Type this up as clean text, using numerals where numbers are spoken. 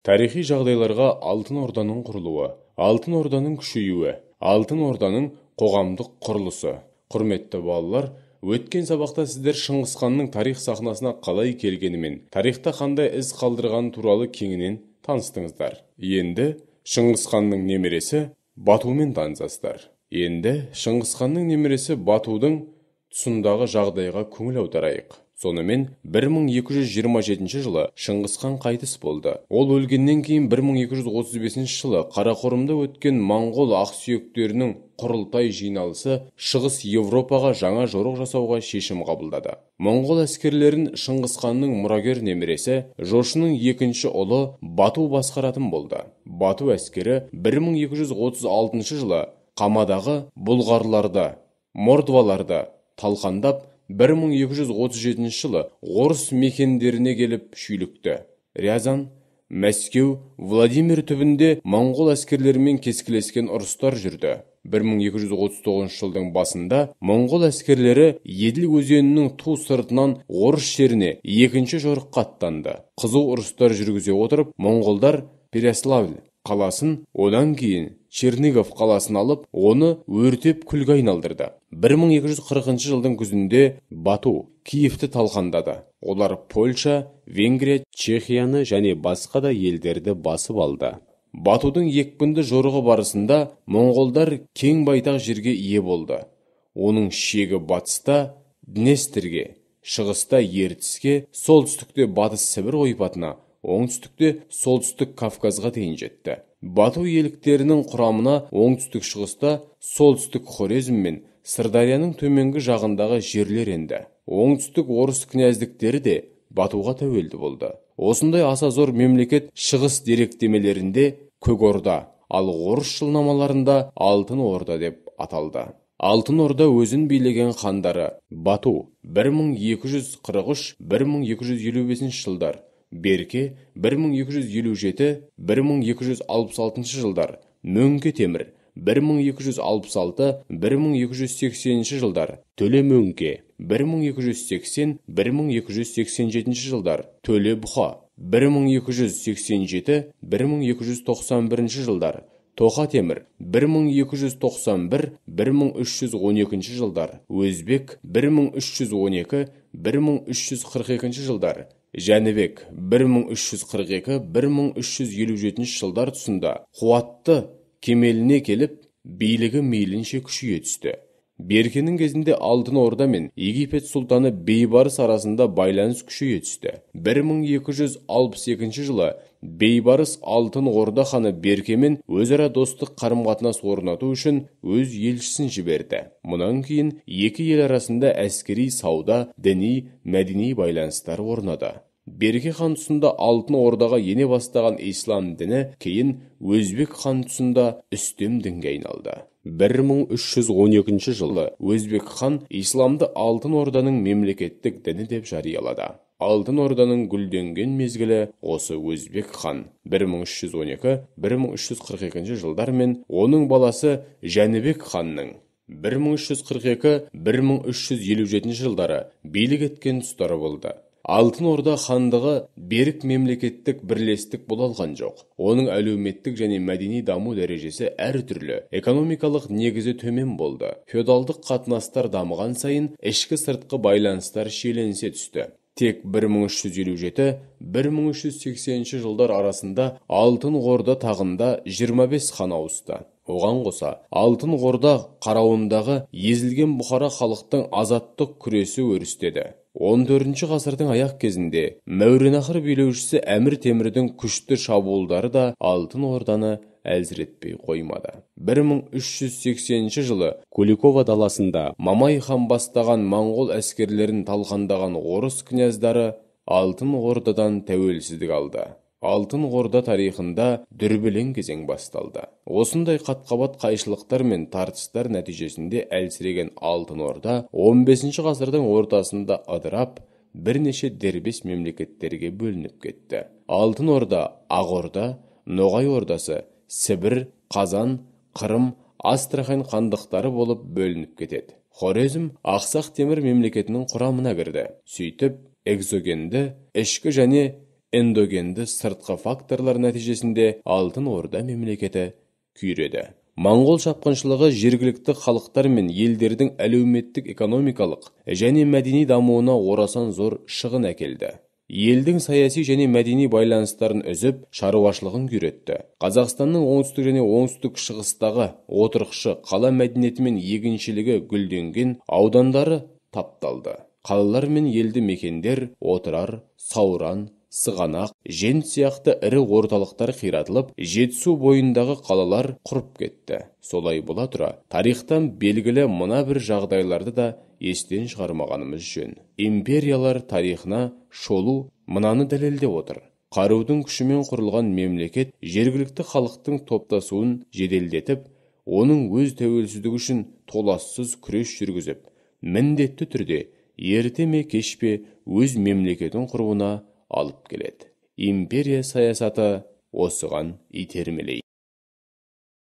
Тарихи жағдайларға Алтын Орданың құрылуы, Алтын Орданың күшеюі, Алтын Орданың қоғамдық құрылысы. Құрметті балалар, өткен сабақта сіздер Шыңғысханның тарих сахнасына қалай келгенімен, тарихта қандай із қалдырғаны туралы кеңінен таныстыңыздар. Енді Шыңғысханның немересі Батумен танысасыздар. Енді Шыңғысханның немересі Батудың тұсындағы жағдайға көңіл аударайық. Сонымен 1227 жылы Шыңғысхан қайтыс болды. Ол өлгеннен кейін 1235 жылы Қарақорымда өткен моңғол ақсүйектерінің құрылтай жиналысы Шығыс Европаға жаңа жорық жасауға шешім қабылдады. Моңғол әскерлерін Шыңғысханның мұрагер немересі Жошының екінші ұлы Бату басқаратын болды. Бату әскері 1236 жылы Қамадағы бұлғарларды, мордваларды талқандап, 1237 жылы орыс мекендеріне келіп шүйлікті. Рязан, Мәскеу, Владимир түбінде моңғол әскерлерімен кескілескен ұрыстар жүрді. 1239 жылдың басында моңғол әскерлері Еділ өзенінің ту сыртынан орыс жеріне екінші жорыққа аттанды. Қызу ұрыстар жүргізе отырып, моңғолдар Переславль қаласын, одан кейін Чернигов қаласын алып, оны өртеп күлге айналдырды. 1240 жылдың күзінде Бату Киевті талқандады. Олар Польша, Венгрия, Чехияны және басқа да елдерді басып алды. Батудың екпінді жорығы барысында моңғолдар кең байтақ жерге ие болды. Оның шегі батыста Днестрге, шығыста Ертіске, солтүстікте Батыс Сібір ойпатына, оңтүстікте солтүстік Кавказға дейін жетті. Бату иеліктерінің құрамына оңтүстік шығыста солтүстік Хорезм мен Сырдарияның төменгі жағындағы жерлер енді. Оңтүстік орыс князьдіктері де Батуға тәуелді болды. Осындай аса зор мемлекет шығыс деректемелерінде Көк-Орда, ал орыс жылнамаларында Алтын Орда деп аталды. Алтын Орда өзін билеген хандары Бату 1243-1255 жылдар, Берке 1257-1266 жылдар, Мөңке Темір 1266-1280 жылдар, Төле Мөңке 1280-1287 жылдар, Төле Бұха 1287-1291 жылдар, Тоқа Темір 1291-1312 жылдар, Өзбек 1312-1342 жылдар, Жәнібек 1342-1357 жылдар тұсында қуатты кемеліне келіп, билігі мейлінше күшейе түсті. Беркенің кезінде Алтын Орда мен Египет сұлтаны Бейбарыс арасында байланыс күшейе түсті. 1262 жылы Бейбарыс Алтын Орда ханы Беркемен өзара достық қарым-қатынас орнату үшін өз елшісін жіберді. Мұнан кейін екі ел арасында әскери, сауда, діни, мәдени байланыстар орнады. Берке хан тұсында Алтын Ордаға ене бастаған ислам діні кейін Өзбек хан тұсында үстем дінге айналды. 1312 жылы Өзбек хан исламды Алтын Орданың мемлекеттік діні деп жариялады. Алтын Орданың гүлденген мезгілі осы Өзбек хан 1312-1342 жылдар мен оның баласы Жәнібек ханның 1342-1357 жылдары билік еткен тұстары болды. Алтын Орда хандығы берік мемлекеттік бірлестік бола алған жоқ. Оның әлеуметтік және мәдени даму дәрежесі әртүрлі, экономикалық негізі төмен болды. Феодалдық қатынастар дамыған сайын ішкі сыртқы байланыстар шиеленісе түсті. Тек 1387-1380 жылдар арасында Алтын Орда тағында 25 хан ауысты. Оған қоса, Алтын Орда қарауындағы езілген Бұхара халықтың азаттық күресі өрістеді. 14 ғасырдың аяқ кезінде Мәуереннахр билеушісі Әмір Темірдің күшті шабуылдары да Алтын Орданы әлсіретпей қоймады. 1380 жылы Куликова даласында Мамай хан бастаған моңғол әскерлерін талқандаған орыс князьдары Алтын Ордадан тәуелсіздік алды. Алтын Орда тарихында дүрбелең кезең басталды. Осындай қатқабат қайшылықтар мен тартыстар нәтижесінде әлсіреген Алтын Орда 15 ғасырдың ортасында ыдырап, бірнеше дербес мемлекеттерге бөлініп кетті. Алтын Орда, Ақ Орда, Ноғай Ордасы, Сібір, Қазан, Қырым, Астрахань хандықтары болып бөлініп кетеді. Хорезм Ақсақ Темір мемлекетінің құрамына кірді. Сөйтіп, экзогенді, ішкі және эндогенді сыртқы факторлар нәтижесінде Алтын Орда мемлекеті күйреді. Моңғол шапқыншылығы жергілікті халықтар мен елдердің әлеуметтік экономикалық және мәдени дамуына орасан зор шығын әкелді. Елдің саяси және мәдени байланыстарын үзіп, шаруашылығын күйретті. Қазақстанның оңтүстік және оңтүстік шығыстағы отырықшы қала мәдениеті мен егіншілігі гүлденген аудандары тапталды. Қалалар мен елді мекендер Отырар, Сауран, Сығанақ, Жент сияқты ірі орталықтар қиратылып, Жетісу бойындағы қалалар құрып кетті. Солай бола тұра, тарихтан белгілі мына бір жағдайларды да естен шығармағанымыз жөн. Империялар тарихына шолу мынаны дәлелдеп отыр. Қарудың күшімен құрылған мемлекет жергілікті халықтың топтасуын жеделдетіп, оның өз тәуелсіздігі үшін толассыз күрес жүргізіп, міндетті түрде ерте ме кеш пе өз мемлекетін құруына алып келеді. Империя саясаты осыған итермелейді.